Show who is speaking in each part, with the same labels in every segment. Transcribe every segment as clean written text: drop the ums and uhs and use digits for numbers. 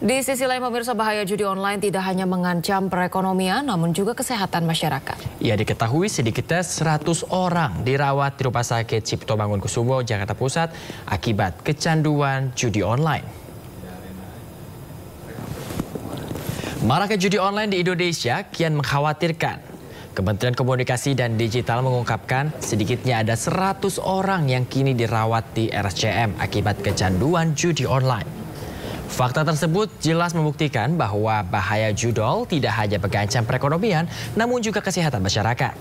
Speaker 1: Di sisi lain, pemirsa, bahaya judi online tidak hanya mengancam perekonomian, namun juga kesehatan masyarakat.
Speaker 2: Ya, diketahui sedikitnya 100 orang dirawat di Rumah Sakit Cipto Mangunkusumo, Jakarta Pusat akibat kecanduan judi online. Maraknya judi online di Indonesia kian mengkhawatirkan. Kementerian Komunikasi dan Digital mengungkapkan sedikitnya ada 100 orang yang kini dirawat di RSCM akibat kecanduan judi online. Fakta tersebut jelas membuktikan bahwa bahaya judol tidak hanya mengancam perekonomian, namun juga kesehatan masyarakat.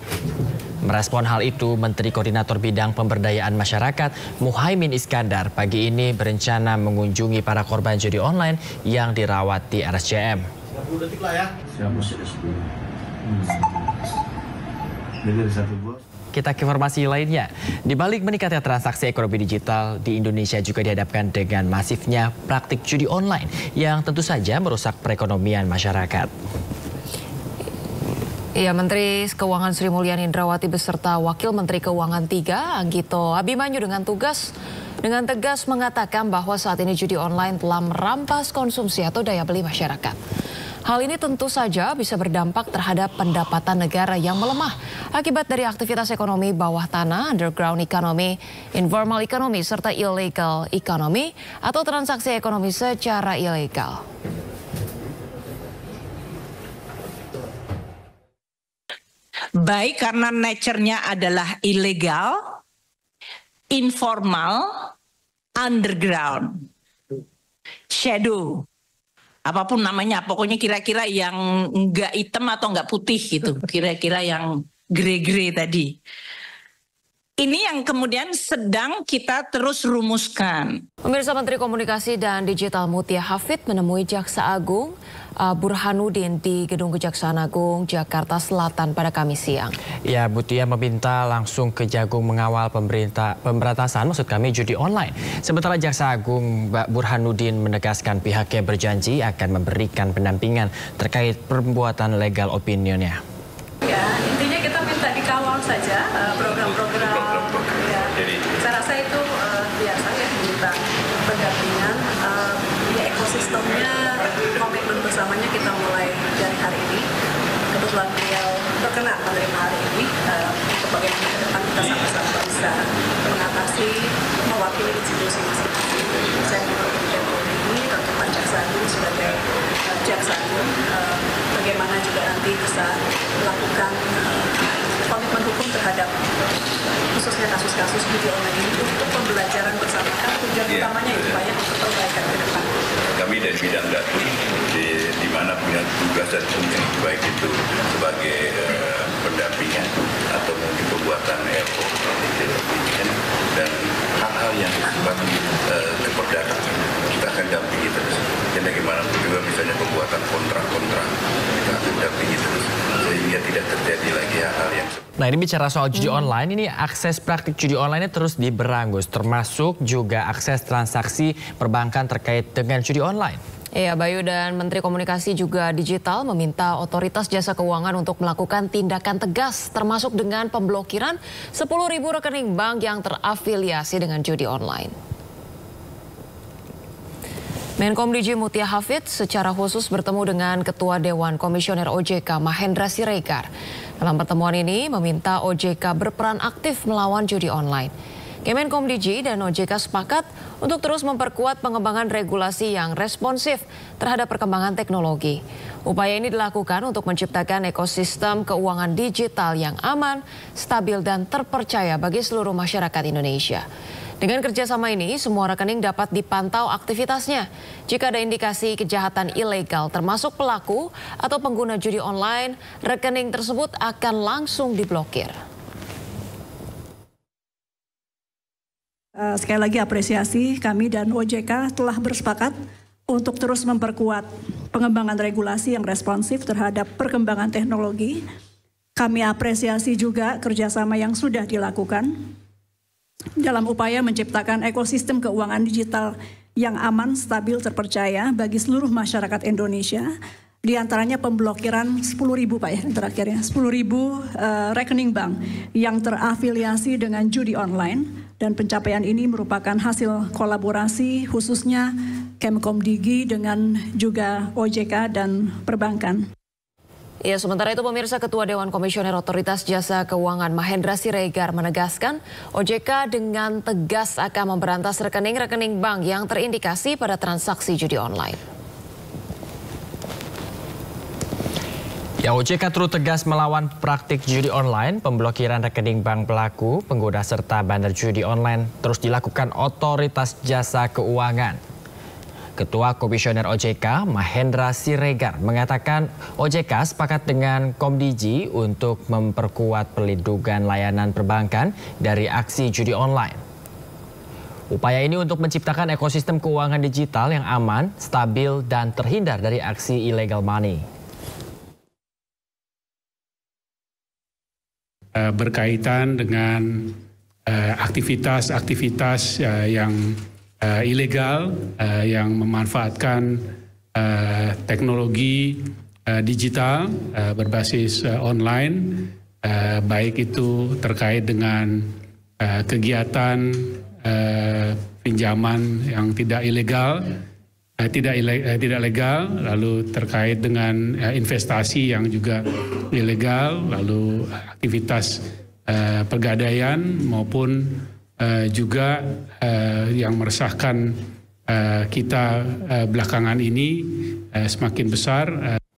Speaker 2: Merespon hal itu, Menteri Koordinator Bidang Pemberdayaan Masyarakat Muhaimin Iskandar pagi ini berencana mengunjungi para korban judi online yang dirawat di RSCM.
Speaker 3: 30 detik lah ya.
Speaker 2: Kita ke informasi lainnya. Di balik meningkatnya transaksi ekonomi digital di Indonesia juga dihadapkan dengan masifnya praktik judi online yang tentu saja merusak perekonomian masyarakat.
Speaker 1: Ya, Menteri Keuangan Sri Mulyani Indrawati beserta Wakil Menteri Keuangan 3 Anggito Abimanyu dengan tegas mengatakan bahwa saat ini judi online telah merampas konsumsi atau daya beli masyarakat. Hal ini tentu saja bisa berdampak terhadap pendapatan negara yang melemah akibat dari aktivitas ekonomi bawah tanah, underground economy, informal economy, serta illegal economy atau transaksi ekonomi secara ilegal.
Speaker 4: Baik karena nature-nya adalah ilegal, informal, underground, shadow. Apapun namanya, pokoknya kira-kira yang nggak hitam atau nggak putih gitu, kira-kira yang grey-grey tadi. Ini yang kemudian sedang kita terus rumuskan.
Speaker 1: Pemirsa, Menteri Komunikasi dan Digital Mutia Hafid menemui Jaksa Agung Burhanuddin di Gedung Kejaksaan Agung Jakarta Selatan pada Kamis siang.
Speaker 2: Ya, Mutia meminta langsung Kejagung mengawal pemberantasan judi online. Sementara Jaksa Agung Burhanuddin menegaskan pihaknya berjanji akan memberikan pendampingan terkait perbuatan legal opinionnya.
Speaker 5: Ya, intinya kita minta dikawal saja program-program. Ya, saya rasa itu biasa ya, minta pendampingan. Ya, ekosistemnya, komitmen bersamanya kita mulai dari hari ini. Kebetulan beliau berkenan menerima hari ini untuk bagaimana ke depan kita sama-sama bisa mengatasi, mewakili institusi masing-masing. Saya menurutkan ini tentu Pak Jaksa Agung sebagai Jaksa Agung, bagaimana juga nanti bisa melakukan komitmen hukum terhadap khususnya kasus-kasus judi online ini untuk pembelajaran bersama. Kan tujuan utamanya itu banyak untuk perbaikan ke depan.
Speaker 6: Kami dari bidang datu di mana punya tugas dan fungsi baik itu sebagai pendampingan atau mungkin pembuatan dan hal-hal yang bersifat keperdataan kita akan dampingi terus. Dan bagaimanapun juga misalnya pembuatan kontrak-kontrak kita akan dampingi terus sehingga tidak terjadi lagi hal-hal yang.
Speaker 2: Nah, ini bicara soal judi online, ini akses praktik judi online terus diberangus, termasuk juga akses transaksi perbankan terkait dengan judi online.
Speaker 1: Ya, Bayu, dan Menteri Komunikasi juga Digital meminta otoritas jasa keuangan untuk melakukan tindakan tegas, termasuk dengan pemblokiran 10.000 rekening bank yang terafiliasi dengan judi online. Menkom DG Mutia Hafid secara khusus bertemu dengan Ketua Dewan Komisioner OJK Mahendra Siregar. Dalam pertemuan ini meminta OJK berperan aktif melawan judi online. Kemenkom DG dan OJK sepakat untuk terus memperkuat pengembangan regulasi yang responsif terhadap perkembangan teknologi. Upaya ini dilakukan untuk menciptakan ekosistem keuangan digital yang aman, stabil, dan terpercaya bagi seluruh masyarakat Indonesia. Dengan kerjasama ini, semua rekening dapat dipantau aktivitasnya. Jika ada indikasi kejahatan ilegal termasuk pelaku atau pengguna judi online, rekening tersebut akan langsung diblokir.
Speaker 7: Sekali lagi apresiasi, kami dan OJK telah bersepakat untuk terus memperkuat pengembangan regulasi yang responsif terhadap perkembangan teknologi. Kami apresiasi juga kerjasama yang sudah dilakukan dalam upaya menciptakan ekosistem keuangan digital yang aman, stabil, terpercaya bagi seluruh masyarakat Indonesia. Di antaranya pemblokiran 10.000 Pak ya, terakhirnya 10.000 rekening bank yang terafiliasi dengan judi online dan pencapaian ini merupakan hasil kolaborasi khususnya Kemkomdigi dengan juga OJK dan perbankan.
Speaker 1: Ya, sementara itu pemirsa, Ketua Dewan Komisioner Otoritas Jasa Keuangan Mahendra Siregar menegaskan OJK dengan tegas akan memberantas rekening-rekening bank yang terindikasi pada transaksi judi online.
Speaker 2: Ya, OJK terus tegas melawan praktik judi online, pemblokiran rekening bank pelaku, pengguna serta bandar judi online terus dilakukan Otoritas Jasa Keuangan. Ketua Komisioner OJK Mahendra Siregar mengatakan OJK sepakat dengan Komdigi untuk memperkuat perlindungan layanan perbankan dari aksi judi online. Upaya ini untuk menciptakan ekosistem keuangan digital yang aman, stabil, dan terhindar dari aksi illegal money.
Speaker 3: Berkaitan dengan aktivitas-aktivitas yang ilegal yang memanfaatkan teknologi digital berbasis online, baik itu terkait dengan kegiatan pinjaman yang tidak ilegal, tidak legal, lalu terkait dengan investasi yang juga ilegal, lalu aktivitas pegadaian maupun juga yang meresahkan kita belakangan ini semakin besar.